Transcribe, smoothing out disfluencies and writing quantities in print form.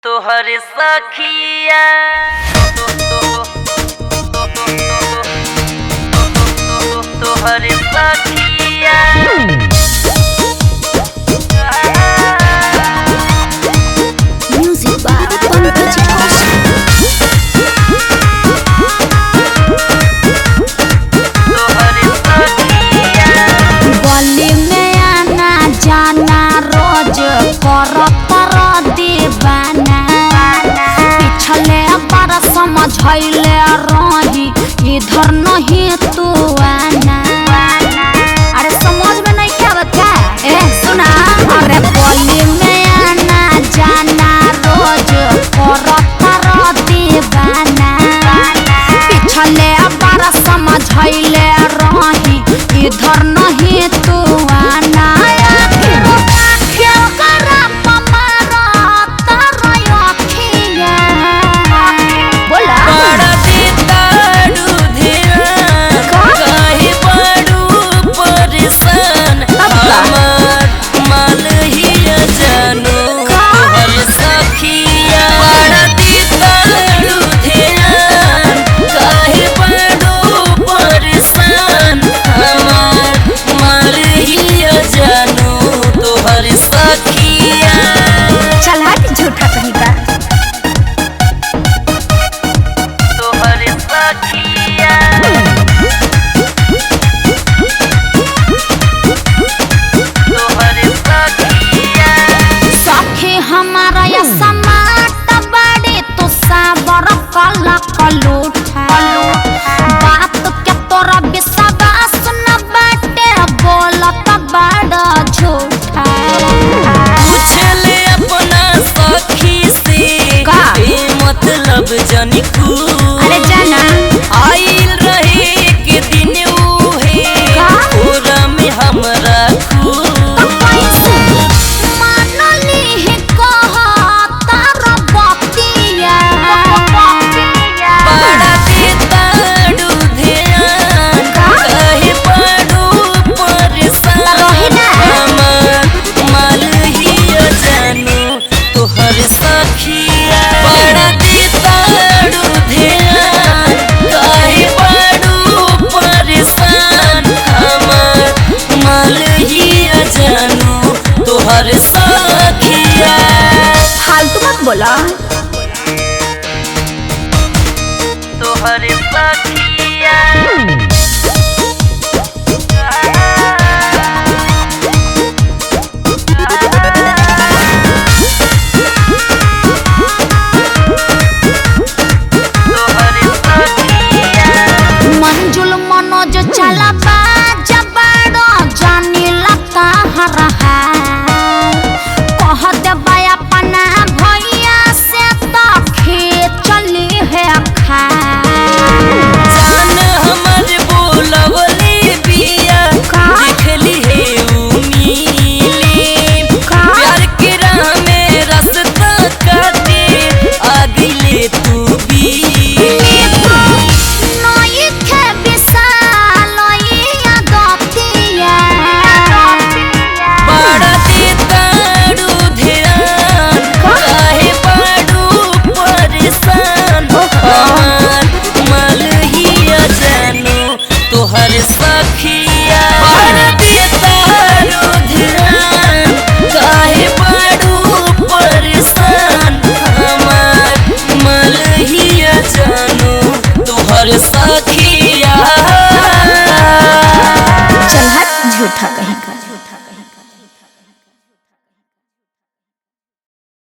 तोहर सखिया तोहर सखिया Music by Pankaj Kaushik. तोहर सखिया गली में आना जाना रोज करत दीवाना पिछले बार समझैले रही इधर नहीं तू आना। अरे समझ में नहीं क्या बता ए सुना। अरे गली में आना जाना रोज करत दीवाना पिछले बार समझैले रही इधर नहीं तू आना। हमारा या समाट बड़ी तो साबर कला कलूठा बात के तोरा विश्वास न बाटे बोलत बड़ा झूठा। पूछले अपना सखी से मतलब जानी कू। अरे जाना आइल रहे के दिन उहे पूरा में हमरा खू। तोहर सखिया फालतू मत बोला। तोहर सखिया मंजुल मनोज चला जबाड़ो जानी लता हरा कह देबा अपना भैया से तो खींचली है खा। जान हमर बोलवली बिया देखली है उमीली प्यार के राह में रास्ता काटे आगिले तू भी। तोहर सखिया काहे बड़ू परेशान हमार मलहिया जानू तोहर सखिया। चल हट झूठा कहीं का।